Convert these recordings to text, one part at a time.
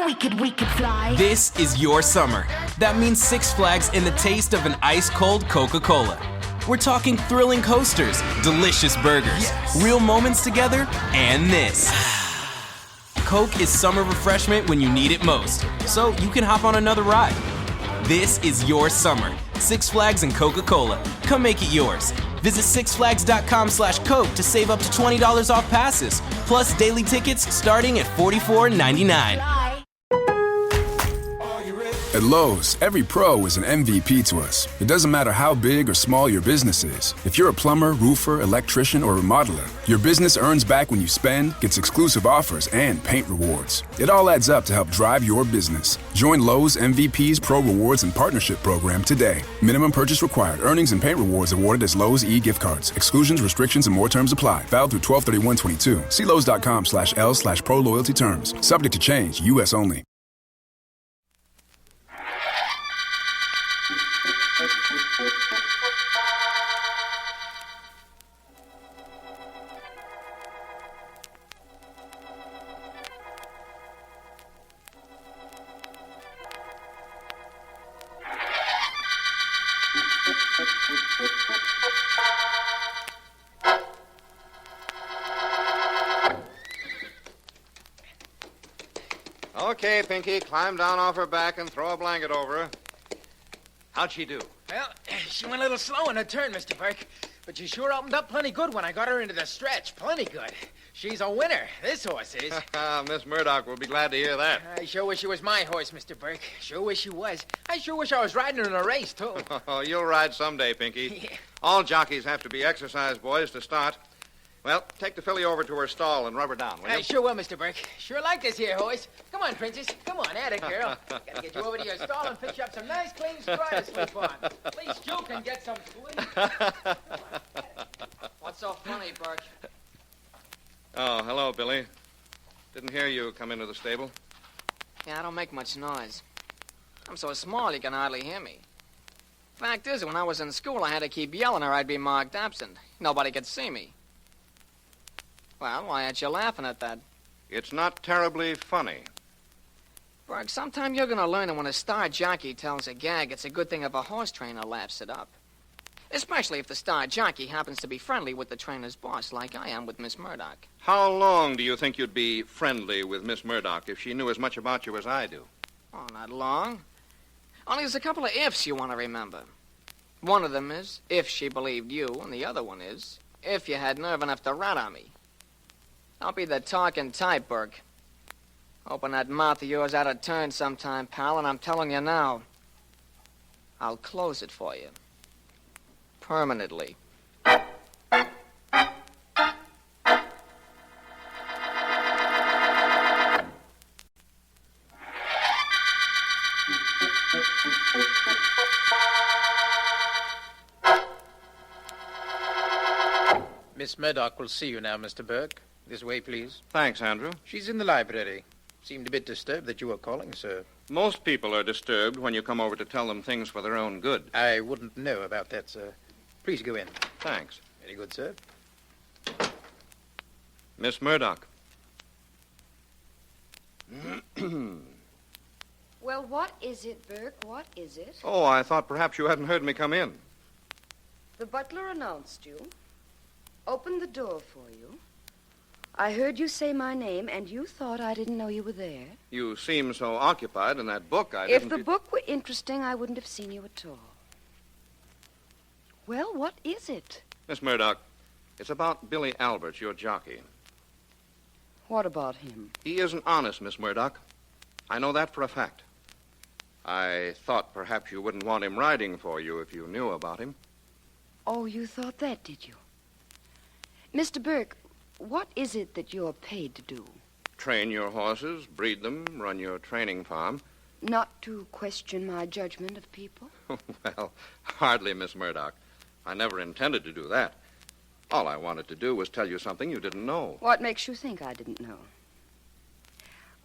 we could fly. This is your summer. That means Six Flags and the taste of an ice-cold Coca-Cola. We're talking thrilling coasters, delicious burgers, real moments together, and this. Coke is summer refreshment when you need it most, so you can hop on another ride. This is your summer. Six Flags and Coca-Cola. Come make it yours. Visit sixflags.com/Coke to save up to $20 off passes, plus daily tickets starting at $44.99. At Lowe's, every pro is an MVP to us. It doesn't matter how big or small your business is. If you're a plumber, roofer, electrician, or remodeler, your business earns back when you spend, gets exclusive offers, and paint rewards. It all adds up to help drive your business. Join Lowe's MVP's Pro Rewards and Partnership Program today. Minimum purchase required. Earnings and paint rewards awarded as Lowe's e-gift cards. Exclusions, restrictions, and more terms apply. Valid through 12/31/22. See Lowe's.com/L/Pro Loyalty terms. Subject to change. U.S. only. Okay, Pinky, climb down off her back and throw a blanket over her. How'd she do? Well, she went a little slow in her turn, Mr. Burke, but she sure opened up plenty good when I got her into the stretch. Plenty good. She's a winner, this horse is. Miss Murdock will be glad to hear that. I sure wish she was my horse, Mr. Burke. Sure wish she was. I sure wish I was riding her in a race, too. Oh, you'll ride someday, Pinky. Yeah. All jockeys have to be exercise boys to start. Well, take the filly over to her stall and rub her down, will you? I sure will, Mr. Burke. Sure like this here horse. Come on, Princess. Come on, atta girl. Gotta get you over to your stall and fix you up some nice, clean straw to sleep on. At least you can get some sleep. What's so funny, Burke? Oh, hello, Billy. Didn't hear you come into the stable. Yeah, I don't make much noise. I'm so small you can hardly hear me. Fact is, when I was in school, I had to keep yelling or I'd be marked absent. Nobody could see me. Well, why aren't you laughing at that? It's not terribly funny. Burke, sometime you're going to learn that when a star jockey tells a gag, it's a good thing if a horse trainer laughs it up. Especially if the star jockey happens to be friendly with the trainer's boss, like I am with Miss Murdock. How long do you think you'd be friendly with Miss Murdock if she knew as much about you as I do? Oh, not long. Only there's a couple of ifs you want to remember. One of them is if she believed you, and the other one is if you had nerve enough to rat on me. Don't be the talking type, Burke. Open that mouth of yours out of turn sometime, pal, and I'm telling you now, I'll close it for you. Permanently. Miss Murdock will see you now, Mr. Burke. This way, please. Thanks, Andrew. She's in the library. Seemed a bit disturbed that you were calling, sir. Most people are disturbed when you come over to tell them things for their own good. I wouldn't know about that, sir. Please go in. Thanks. Very good, sir. Miss Murdock. Well, what is it, Burke? What is it? Oh, I thought perhaps you hadn't heard me come in. The butler announced you, opened the door for you. I heard you say my name, and you thought I didn't know you were there. You seem so occupied in that book, I If didn't... the book were interesting, I wouldn't have seen you at all. Well, what is it? Miss Murdock, it's about Billy Alberts, your jockey. What about him? He isn't honest, Miss Murdock. I know that for a fact. I thought perhaps you wouldn't want him riding for you if you knew about him. Oh, you thought that, did you? Mr. Burke, what is it that you're paid to do? Train your horses, breed them, run your training farm. Not to question my judgment of people? Well, hardly, Miss Murdock. I never intended to do that. All I wanted to do was tell you something you didn't know. What makes you think I didn't know?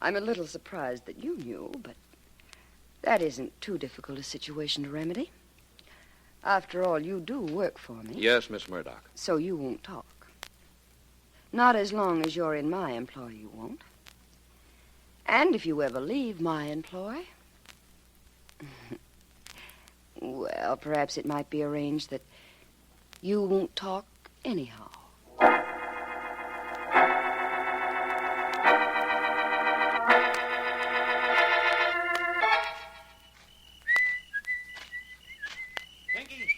I'm a little surprised that you knew, but that isn't too difficult a situation to remedy. After all, you do work for me. Yes, Miss Murdock. So you won't talk. Not as long as you're in my employ, you won't. And if you ever leave my employ, well, perhaps it might be arranged that you won't talk anyhow. Pinky?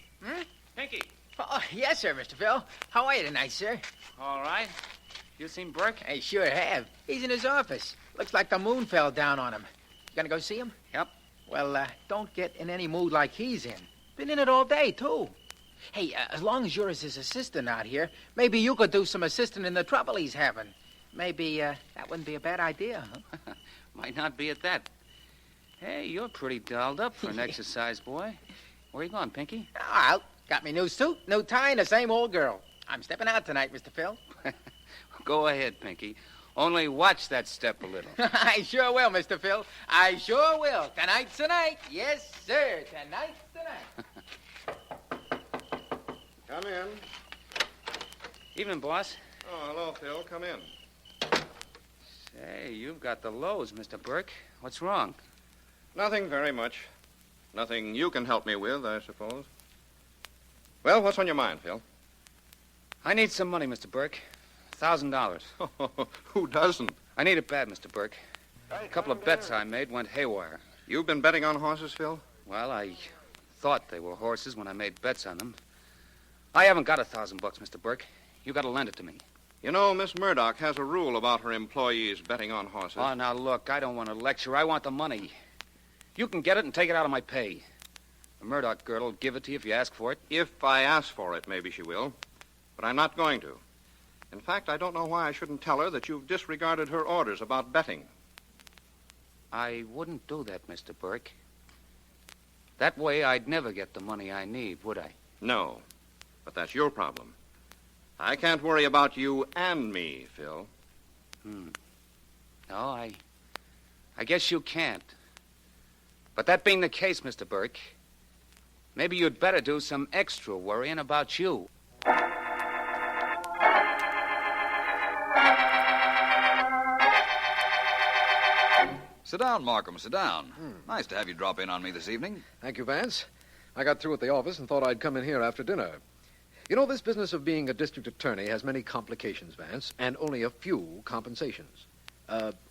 Pinky? Oh, yes, sir, Mr. Phil. How are you tonight, sir? All right. You seen Burke? I sure have. He's in his office. Looks like the moon fell down on him. You gonna go see him? Yep. Well, don't get in any mood like he's in. Been in it all day, too. Hey, as long as you're his assistant out here, maybe you could do some assisting in the trouble he's having. Maybe that wouldn't be a bad idea, huh? Might not be at that. Hey, you're pretty dolled up for an exercise boy. Where you going, Pinky? Oh, out. Got me new suit, new tie, and the same old girl. I'm stepping out tonight, Mr. Phil. Go ahead, Pinky. Only watch that step a little. I sure will, Mr. Phil. I sure will. Tonight's the night. Yes, sir. Tonight's the night. Come in. Evening, boss. Oh, hello, Phil. Come in. Say, you've got the lows, Mr. Burke. What's wrong? Nothing very much. Nothing you can help me with, I suppose. Well, what's on your mind, Phil? I need some money, Mr. Burke. $1,000. Who doesn't? I need it bad, Mr. Burke. A couple of bets I made went haywire. You've been betting on horses, Phil? Well, I thought they were horses when I made bets on them. I haven't got $1,000, Mr. Burke. You got to lend it to me. You know, Miss Murdock has a rule about her employees betting on horses. Oh, now look, I don't want to lecture. I want the money. You can get it and take it out of my pay. The Murdock girl will give it to you if you ask for it. If I ask for it, maybe she will. But I'm not going to. In fact, I don't know why I shouldn't tell her that you've disregarded her orders about betting. I wouldn't do that, Mr. Burke. That way I'd never get the money I need, would I? No. But that's your problem. I can't worry about you and me, Phil. No, I guess you can't. But that being the case, Mr. Burke, maybe you'd better do some extra worrying about you. Sit down, Markham, sit down. Nice to have you drop in on me this evening. Thank you, Vance. I got through at the office and thought I'd come in here after dinner. You know, this business of being a district attorney has many complications, Vance, and only a few compensations.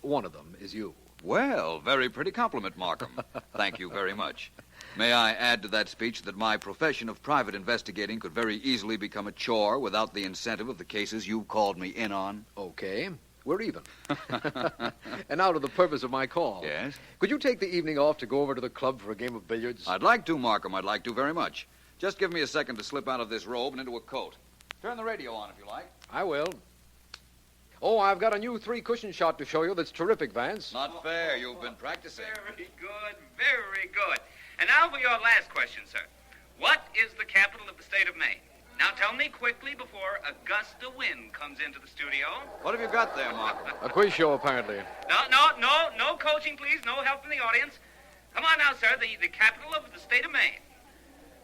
One of them is you. Well, very pretty compliment, Markham. Thank you very much. May I add to that speech that my profession of private investigating could very easily become a chore without the incentive of the cases you've called me in on? Okay. We're even. And now to the purpose of my call. Yes? Could you take the evening off to go over to the club for a game of billiards? I'd like to, Markham. I'd like to very much. Just give me a second to slip out of this robe and into a coat. Turn the radio on if you like. I will. Oh, I've got a new three-cushion shot to show you that's terrific, Vance. Not fair. You've been practicing. Very good, very good. And now for your last question, sir. What is the capital of the state of Maine? Now tell me quickly before a gust of wind comes into the studio. What have you got there, Markham? A quiz show, apparently. No coaching, please. No help from the audience. Come on now, sir. The capital of the state of Maine.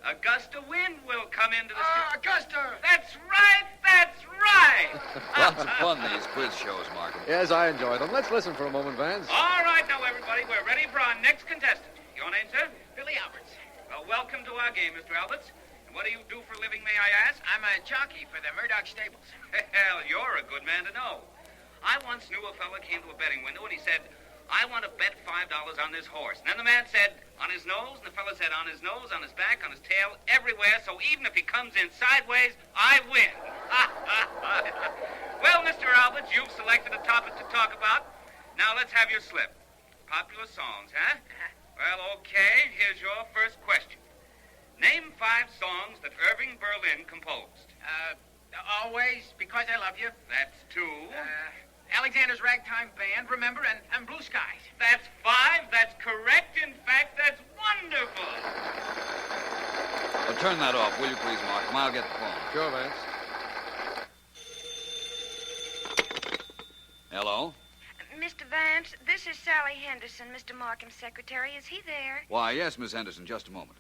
A gust of wind will come into the studio. Augusta! That's right, that's right. Lots of fun, these quiz shows, Markham. Yes, I enjoy them. Let's listen for a moment, Vance. All right, now, everybody, we're ready for our next contestant. Your name, sir? Billy Alberts. Well, welcome to our game, Mr. Alberts. And what do you do for a living, may I ask? I'm a jockey for the Murdock stables. Hell, you're a good man to know. I once knew a fella came to a betting window and he said, I want to bet $5 on this horse. And then the man said, on his nose, and the fella said, on his nose, on his back, on his tail, everywhere, so even if he comes in sideways, I win. Well, Mr. Alberts, you've selected a topic to talk about. Now let's have your slip. Popular songs, huh? Well, okay, here's your first question. Name 5 songs that Irving Berlin composed. Always Because I Love You. That's 2. Alexander's Ragtime Band, remember, and Blue Skies. That's 5. That's correct. In fact, that's wonderful. Well, turn that off, will you please, Markham? I'll get the phone. Sure, Vance. Hello? Mr. Vance, this is Sally Henderson, Mr. Markham's secretary. Is he there? Why, yes, Miss Henderson, just a moment.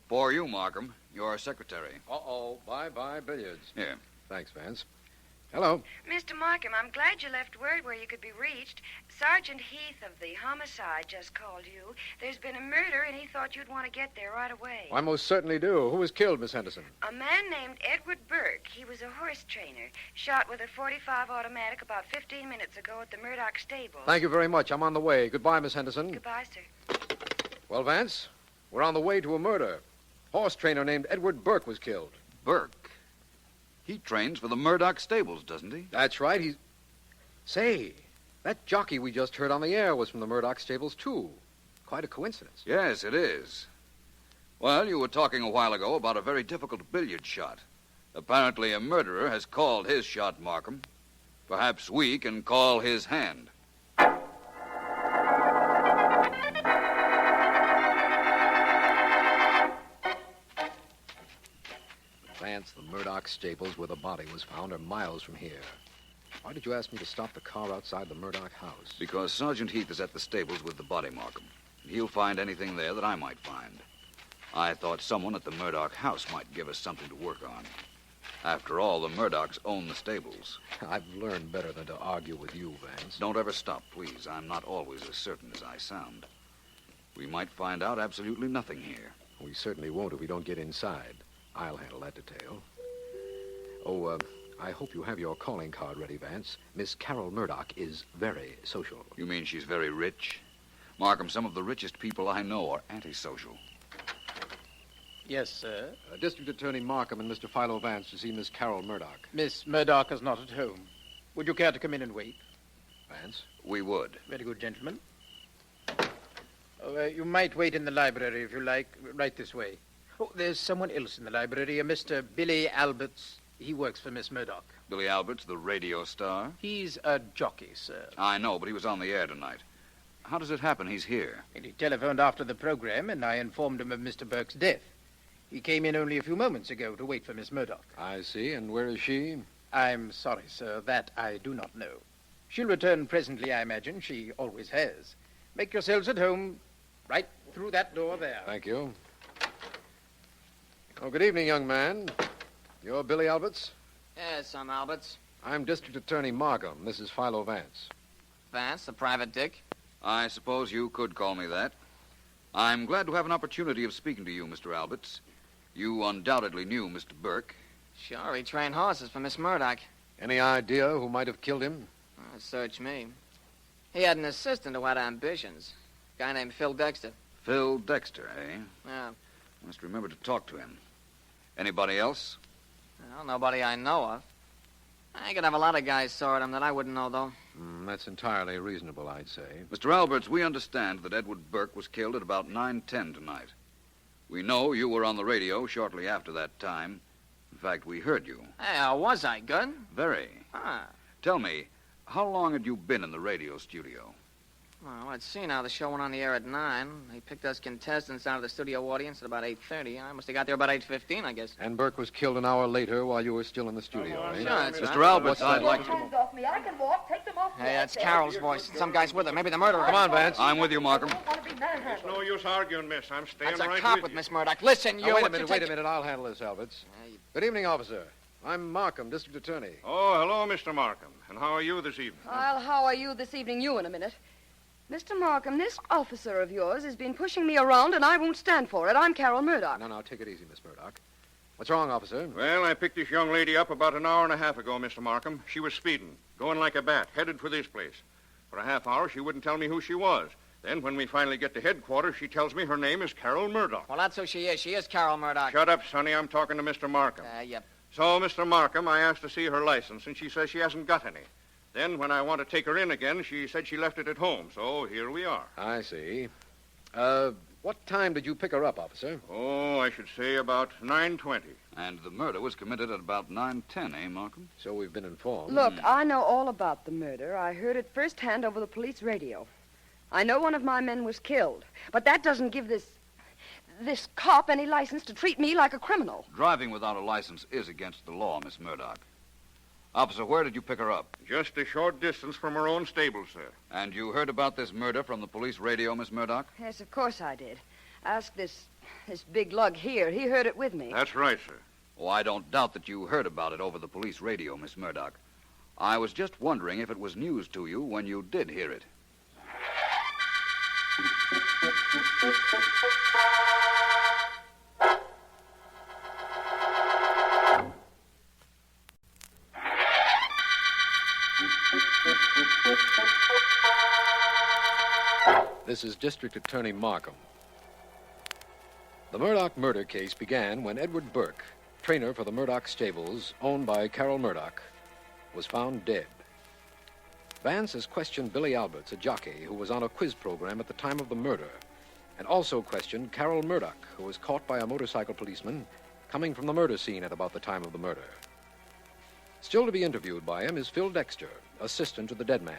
For you, Markham, your secretary. Uh-oh. Bye-bye billiards. Here. Thanks, Vance. Hello. Mr. Markham, I'm glad you left word where you could be reached. Sergeant Heath of the homicide just called you. There's been a murder, and he thought you'd want to get there right away. I most certainly do. Who was killed, Miss Henderson? A man named Edward Burke. He was a horse trainer. Shot with a .45 automatic about 15 minutes ago at the Murdock stable. Thank you very much. I'm on the way. Goodbye, Miss Henderson. Goodbye, sir. Well, Vance, we're on the way to a murder. Horse trainer named Edward Burke was killed. Burke? He trains for the Murdock stables, doesn't he? That's right. Say, that jockey we just heard on the air was from the Murdock stables, too. Quite a coincidence. Yes, it is. Well, you were talking a while ago about a very difficult billiard shot. Apparently a murderer has called his shot, Markham. Perhaps we can call his hand. Vance, the Murdock stables where the body was found are miles from here. Why did you ask me to stop the car outside the Murdock house? Because Sergeant Heath is at the stables with the body, Markham. He'll find anything there that I might find. I thought someone at the Murdock house might give us something to work on. After all, the Murdocks own the stables. I've learned better than to argue with you, Vance. Don't ever stop, please. I'm not always as certain as I sound. We might find out absolutely nothing here. We certainly won't if we don't get inside. I'll handle that detail. Oh, I hope you have your calling card ready, Vance. Miss Carol Murdock is very social. You mean she's very rich? Markham, some of the richest people I know are antisocial. Yes, sir. District Attorney Markham and Mr. Philo Vance to see Miss Carol Murdock. Miss Murdock is not at home. Would you care to come in and wait? Vance? We would. Very good, gentlemen. Oh, you might wait in the library if you like. Right this way. Oh, there's someone else in the library, a Mr. Billy Alberts. He works for Miss Murdock. Billy Alberts, the radio star? He's a jockey, sir. I know, but he was on the air tonight. How does it happen he's here? And he telephoned after the program, and I informed him of Mr. Burke's death. He came in only a few moments ago to wait for Miss Murdock. I see. And where is she? I'm sorry, sir. That I do not know. She'll return presently, I imagine. She always has. Make yourselves at home right through that door there. Thank you. Oh, good evening, young man. You're Billy Alberts? Yes, I'm Alberts. I'm District Attorney Markham. This is Philo Vance. Vance, the private dick. I suppose you could call me that. I'm glad to have an opportunity of speaking to you, Mr. Alberts. You undoubtedly knew Mr. Burke. Sure, he trained horses for Miss Murdock. Any idea who might have killed him? Search me. He had an assistant who had ambitions. A guy named Phil Dexter. Phil Dexter, eh? Yeah. I must remember to talk to him. Anybody else? Well, nobody I know of. I could have a lot of guys sort him that I wouldn't know, though. That's entirely reasonable, I'd say. Mr. Alberts, we understand that Edward Burke was killed at about 9:10 tonight. We know you were on the radio shortly after that time. In fact, we heard you. Hey, was I good? Very. Ah. Tell me, how long had you been in the radio studio? Well, let's see now. The show went on the air at 9. They picked us contestants out of the studio audience at about 8:30. I must have got there about 8:15, I guess. And Burke was killed an hour later while you were still in the studio, eh? Sure, that's right. Mr. Alberts, I'd like to... Hands off me. I can walk. Take them off me. Hey, that's Carol's voice. Some guy's with her. Maybe the murderer. Come on, Vance. I'm with you, Markham. It's no use arguing, miss. I'm staying That's a right cop with with you. Miss Murdock. Listen, you... Wait a what minute, you take- I'll handle this, Alberts. Good evening, officer. I'm Markham, District Attorney. Oh, hello, Mr. Markham. And how are you this evening? Well, how are you this evening? You in a minute. Mr. Markham, this officer of yours has been pushing me around, and I won't stand for it. I'm Carol Murdock. No, take it easy, Miss Murdock. What's wrong, officer? Well, I picked this young lady up about an hour and a half ago, Mr. Markham. She was speeding, going like a bat, headed for this place. For a half hour, she wouldn't tell me who she was. Then, when we finally get to headquarters, she tells me her name is Carol Murdock. Well, that's who she is. She is Carol Murdock. Shut up, Sonny. I'm talking to Mr. Markham. Yep. So, Mr. Markham, I asked to see her license, and she says she hasn't got any. Then, when I want to take her in again, she said she left it at home. So, here we are. I see. What time did you pick her up, officer? Oh, I should say about 9:20. And the murder was committed at about 9:10, eh, Markham? So we've been informed. Look, I know all about the murder. I heard it firsthand over the police radio. I know one of my men was killed, but that doesn't give this cop any license to treat me like a criminal. Driving without a license is against the law, Miss Murdock. Officer, where did you pick her up? Just a short distance from her own stable, sir. And you heard about this murder from the police radio, Miss Murdock? Yes, of course I did. Ask this big lug here. He heard it with me. That's right, sir. Oh, I don't doubt that you heard about it over the police radio, Miss Murdock. I was just wondering if it was news to you when you did hear it. This is District Attorney Markham. The Murdock murder case began when Edward Burke, trainer for the Murdock stables, owned by Carol Murdock, was found dead. Vance has questioned Billy Alberts, a jockey who was on a quiz program at the time of the murder, and also questioned Carol Murdock, who was caught by a motorcycle policeman coming from the murder scene at about the time of the murder. Still to be interviewed by him is Phil Dexter, assistant to the dead man.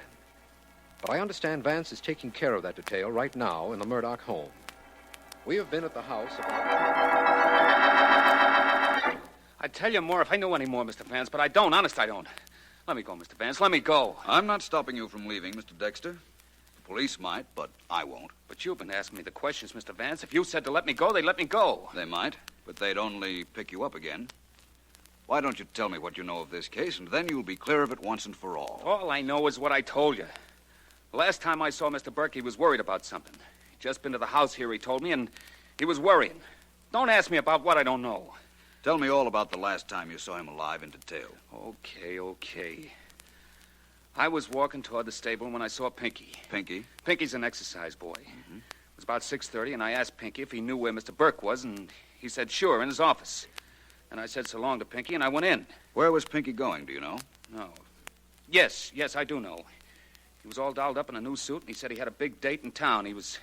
But I understand Vance is taking care of that detail right now in the Murdock home. We have been at the house of... I'd tell you more if I knew any more, Mr. Vance, but I don't. Honest, I don't. Let me go, Mr. Vance. Let me go. I'm not stopping you from leaving, Mr. Dexter. The police might, but I won't. But you've been asking me the questions, Mr. Vance. If you said to let me go, they'd let me go. They might, but they'd only pick you up again. Why don't you tell me what you know of this case, and then you'll be clear of it once and for all. All I know is what I told you. The last time I saw Mr. Burke, he was worried about something. He'd just been to the house here, he told me, and he was worrying. Don't ask me about what I don't know. Tell me all about the last time you saw him alive in detail. Okay. I was walking toward the stable when I saw Pinky. Pinky? Pinky's an exercise boy. Mm-hmm. It was about 6:30, and I asked Pinky if he knew where Mr. Burke was, and he said sure, in his office. And I said so long to Pinky, and I went in. Where was Pinky going, do you know? No. Yes, I do know. He was all dolled up in a new suit, and he said he had a big date in town. He was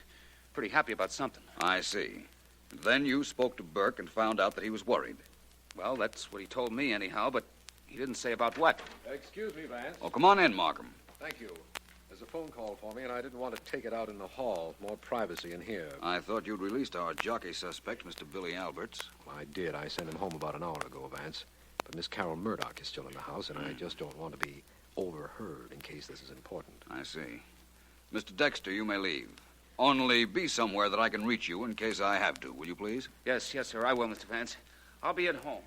pretty happy about something. I see. And then you spoke to Burke and found out that he was worried. Well, that's what he told me, anyhow, but he didn't say about what. Excuse me, Vance. Oh, come on in, Markham. Thank you. There's a phone call for me, and I didn't want to take it out in the hall. More privacy in here. I thought you'd released our jockey suspect, Mr. Billy Alberts. Well, I did. I sent him home about an hour ago, Vance. But Miss Carol Murdock is still in the house, and I just don't want to be overheard in case this is important. I see. Mr. Dexter, you may leave. Only be somewhere that I can reach you in case I have to, will you please? Yes, sir, I will, Mr. Vance. I'll be at home.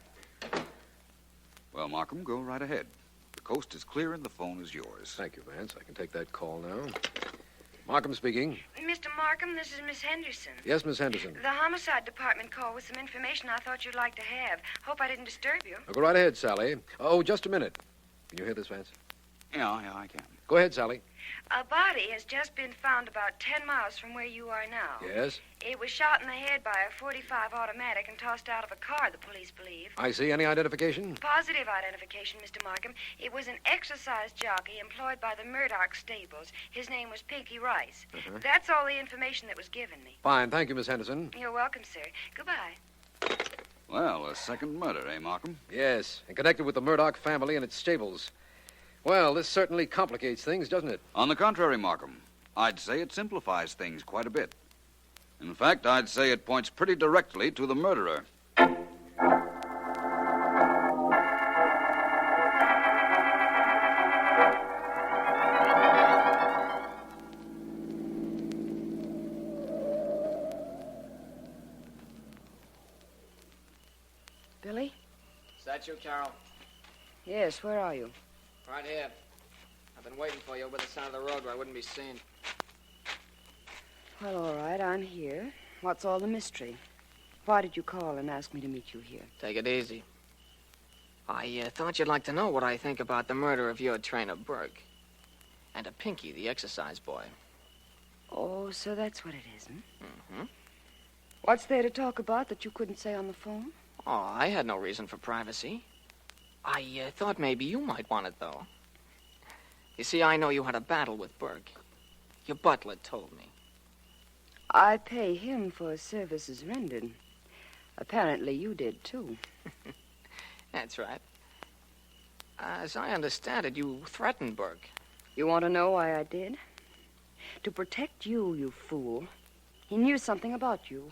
Well, Markham, go right ahead. The coast is clear and the phone is yours. Thank you, Vance. I can take that call now. Markham speaking. Mr. Markham, this is Miss Henderson. Yes, Miss Henderson. The homicide department called with some information I thought you'd like to have. Hope I didn't disturb you. Go right ahead, Sally. Oh, just a minute. Can you hear this, Vance? Yeah, I can. Go ahead, Sally. A body has just been found about 10 miles from where you are now. Yes? It was shot in the head by a .45 automatic and tossed out of a car, the police believe. I see. Any identification? Positive identification, Mr. Markham. It was an exercise jockey employed by the Murdock stables. His name was Pinky Rice. Uh-huh. That's all the information that was given me. Fine. Thank you, Miss Henderson. You're welcome, sir. Goodbye. Well, a second murder, eh, Markham? Yes, and connected with the Murdock family and its stables. Well, this certainly complicates things, doesn't it? On the contrary, Markham, I'd say it simplifies things quite a bit. In fact, I'd say it points pretty directly to the murderer. Billy? Is that you, Carol? Yes, where are you? Right here. I've been waiting for you over the side of the road where I wouldn't be seen. Well, all right, I'm here. What's all the mystery? Why did you call and ask me to meet you here? Take it easy. I thought you'd like to know what I think about the murder of your trainer, Burke. And of Pinky, the exercise boy. Oh, so that's what it is, hmm? Mm-hmm. What's there to talk about that you couldn't say on the phone? Oh, I had no reason for privacy. I thought maybe you might want it, though. You see, I know you had a battle with Burke. Your butler told me. I pay him for services rendered. Apparently you did, too. That's right. As I understand it, you threatened Burke. You want to know why I did? To protect you, you fool. He knew something about you.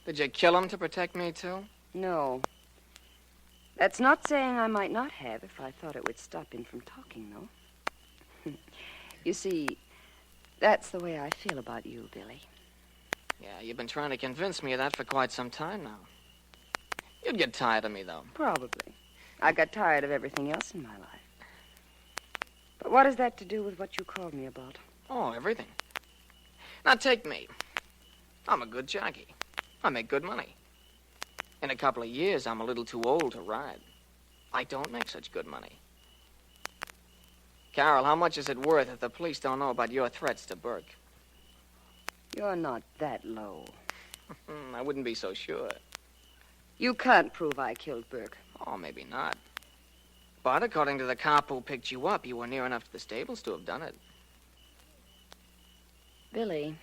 Did you kill him to protect me, too? No. That's not saying I might not have if I thought it would stop him from talking, though. You see, that's the way I feel about you, Billy. Yeah, you've been trying to convince me of that for quite some time now. You'd get tired of me, though. Probably. I got tired of everything else in my life. What has that to do with what you called me about? Oh, everything. Now, take me. I'm a good jockey. I make good money. In a couple of years, I'm a little too old to ride. I don't make such good money. Carol, how much is it worth if the police don't know about your threats to Burke? You're not that low. I wouldn't be so sure. You can't prove I killed Burke. Oh, maybe not. But according to the cop who picked you up, you were near enough to the stables to have done it. Billy,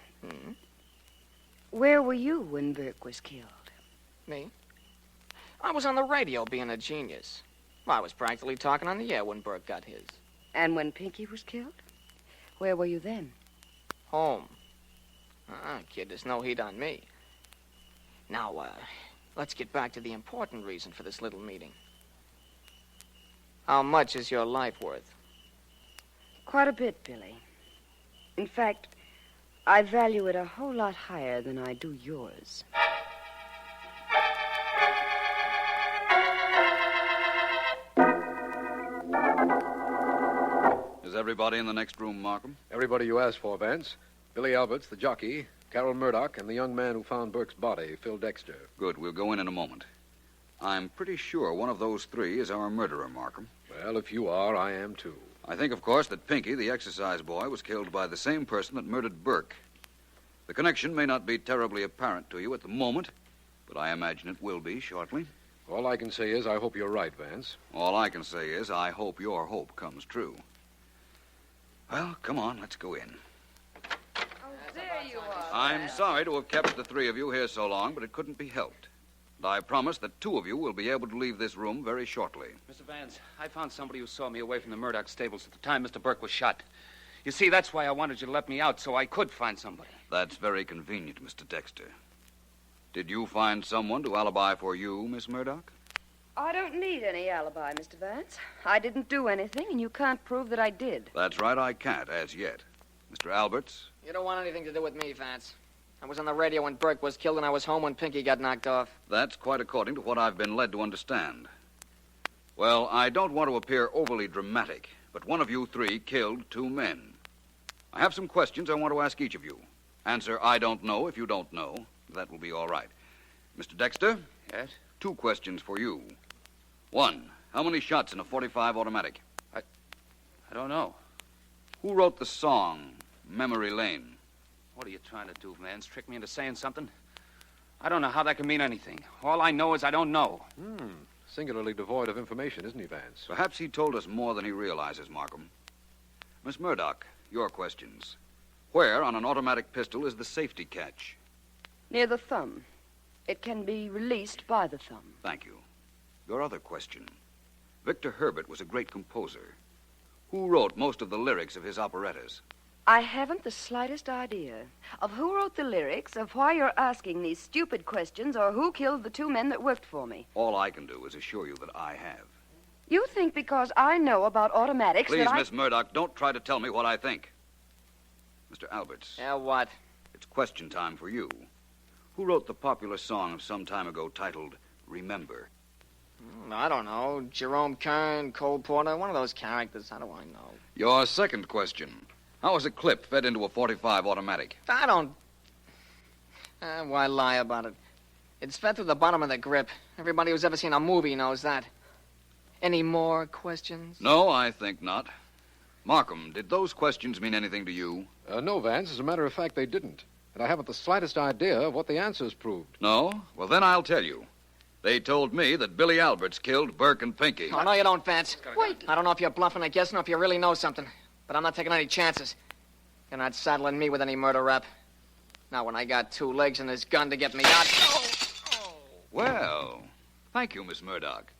where were you when Burke was killed? Me? I was on the radio being a genius. I was practically talking on the air when Burke got his. And when Pinky was killed? Where were you then? Home. Kid, there's no heat on me. Now, let's get back to the important reason for this little meeting. How much is your life worth? Quite a bit, Billy. In fact, I value it a whole lot higher than I do yours. Is everybody in the next room, Markham? Everybody you asked for, Vance. Billy Alberts, the jockey, Carol Murdock, and the young man who found Burke's body, Phil Dexter. Good. We'll go in a moment. I'm pretty sure one of those three is our murderer, Markham. Well, if you are, I am too. I think, of course, that Pinky, the exercise boy, was killed by the same person that murdered Burke. The connection may not be terribly apparent to you at the moment, but I imagine it will be shortly. All I can say is I hope you're right, Vance. All I can say is I hope your hope comes true. Well, come on, let's go in. Oh, there you are. I'm sorry to have kept the three of you here so long, but it couldn't be helped. And I promise that two of you will be able to leave this room very shortly. Mr. Vance, I found somebody who saw me away from the Murdock stables at the time Mr. Burke was shot. You see, that's why I wanted you to let me out, so I could find somebody. That's very convenient, Mr. Dexter. Did you find someone to alibi for you, Miss Murdock? I don't need any alibi, Mr. Vance. I didn't do anything, and you can't prove that I did. That's right, I can't, as yet. Mr. Alberts? You don't want anything to do with me, Vance. I was on the radio when Burke was killed, and I was home when Pinky got knocked off. That's quite according to what I've been led to understand. Well, I don't want to appear overly dramatic, but one of you three killed two men. I have some questions I want to ask each of you. Answer, I don't know, if you don't know. That will be all right. Mr. Dexter? Yes? 2 questions for you. 1, how many shots in a .45 automatic? I don't know. Who wrote the song, Memory Lane? What are you trying to do, Vance? Trick me into saying something? I don't know how that can mean anything. All I know is I don't know. Singularly devoid of information, isn't he, Vance? Perhaps he told us more than he realizes, Markham. Miss Murdock, your questions. Where on an automatic pistol is the safety catch? Near the thumb. It can be released by the thumb. Thank you. Your other question. Victor Herbert was a great composer. Who wrote most of the lyrics of his operettas? I haven't the slightest idea of who wrote the lyrics, of why you're asking these stupid questions, or who killed the 2 men that worked for me. All I can do is assure you that I have. You think because I know about automatics Please, that Miss Murdock, don't try to tell me what I think. Mr. Alberts. Yeah, what? It's question time for you. Who wrote the popular song of some time ago titled Remember? I don't know. Jerome Kern, Cole Porter, one of those characters. How do I know? Your second question. How is a clip fed into a .45 automatic? I don't... why lie about it? It's fed through the bottom of the grip. Everybody who's ever seen a movie knows that. Any more questions? No, I think not. Markham, did those questions mean anything to you? No, Vance. As a matter of fact, they didn't. And I haven't the slightest idea of what the answers proved. No? Well, then I'll tell you. They told me that Billy Alberts killed Burke and Pinky. Oh, no, you don't, Vance. Wait. I don't know if you're bluffing or guessing or if you really know something. But I'm not taking any chances. You're not saddling me with any murder rap. Not when I got 2 legs and this gun to get me out. Well, thank you, Miss Murdock.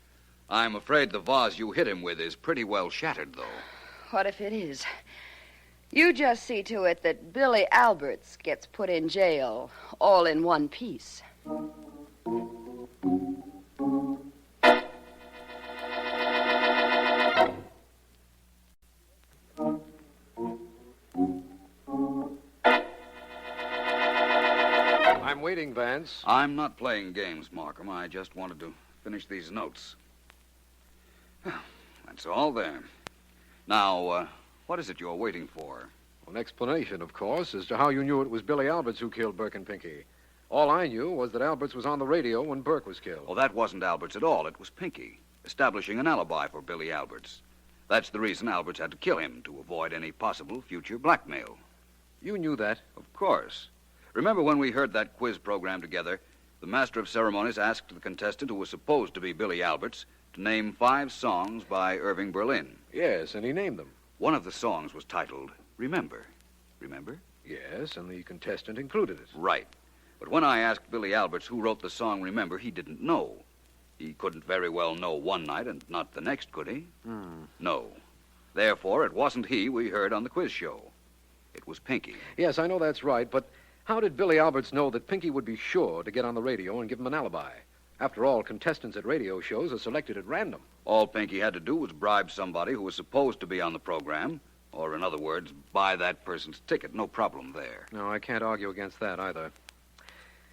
I'm afraid the vase you hit him with is pretty well shattered, though. What if it is? You just see to it that Billy Alberts gets put in jail all in one piece. I'm waiting, Vance. I'm not playing games, Markham. I just wanted to finish these notes. That's all there. Now, What is it you're waiting for? An explanation, of course, as to how you knew it was Billy Alberts who killed Burke and Pinky. All I knew was that Alberts was on the radio when Burke was killed. Oh, that wasn't Alberts at all. It was Pinky, establishing an alibi for Billy Alberts. That's the reason Alberts had to kill him, to avoid any possible future blackmail. You knew that? Of course. Remember when we heard that quiz program together? The master of ceremonies asked the contestant, who was supposed to be Billy Alberts, to name 5 songs by Irving Berlin. Yes, and he named them. One of the songs was titled Remember. Remember? Yes, and the contestant included it. Right. But when I asked Billy Alberts who wrote the song Remember, he didn't know. He couldn't very well know one night and not the next, could he? No. Therefore, it wasn't he we heard on the quiz show. It was Pinky. Yes, I know that's right, but how did Billy Alberts know that Pinky would be sure to get on the radio and give him an alibi? After all, contestants at radio shows are selected at random. All Pinky had to do was bribe somebody who was supposed to be on the program, or in other words, buy that person's ticket. No problem there. No, I can't argue against that either.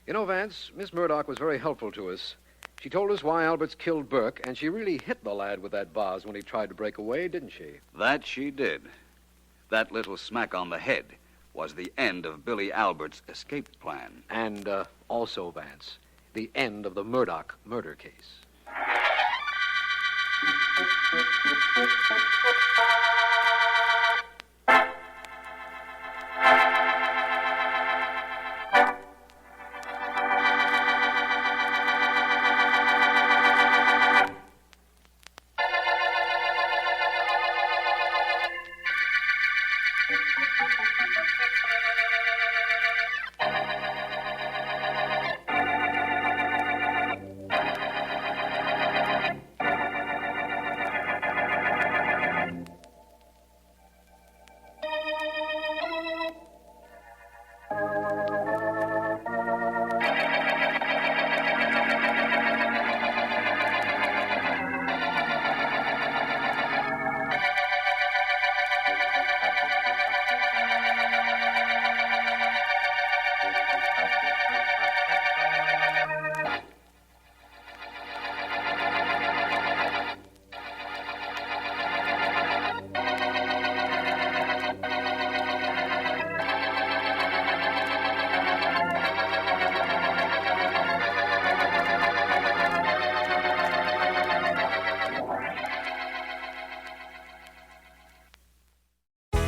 You know, Vance, Miss Murdock was very helpful to us. She told us why Alberts killed Burke, and she really hit the lad with that vase when he tried to break away, didn't she? That she did. That little smack on the head was the end of Billy Alberts' escape plan. And also, Vance, the end of the Murdock murder case.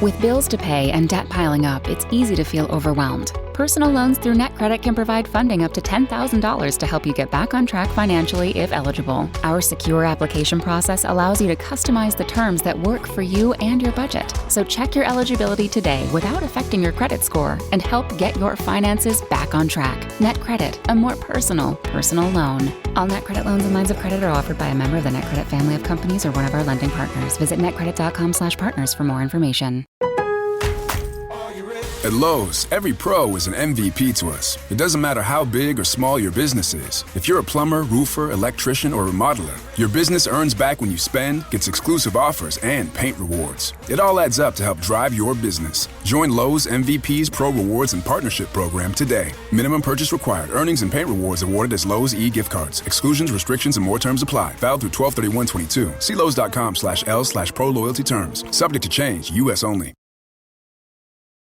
With bills to pay and debt piling up, it's easy to feel overwhelmed. Personal loans through NetCredit can provide funding up to $10,000 to help you get back on track financially if eligible. Our secure application process allows you to customize the terms that work for you and your budget. So check your eligibility today without affecting your credit score and help get your finances back on track. NetCredit, a more personal loan. All NetCredit loans and lines of credit are offered by a member of the NetCredit family of companies or one of our lending partners. Visit netcredit.com/partners for more information. At Lowe's, every pro is an MVP to us. It doesn't matter how big or small your business is. If you're a plumber, roofer, electrician, or remodeler, your business earns back when you spend, gets exclusive offers, and paint rewards. It all adds up to help drive your business. Join Lowe's MVP's Pro Rewards and Partnership Program today. Minimum purchase required. Earnings and paint rewards awarded as Lowe's e-gift cards. Exclusions, restrictions, and more terms apply. Valid through 12/31/22. See Lowe's.com/L/Pro Loyalty Terms. Subject to change. U.S. only.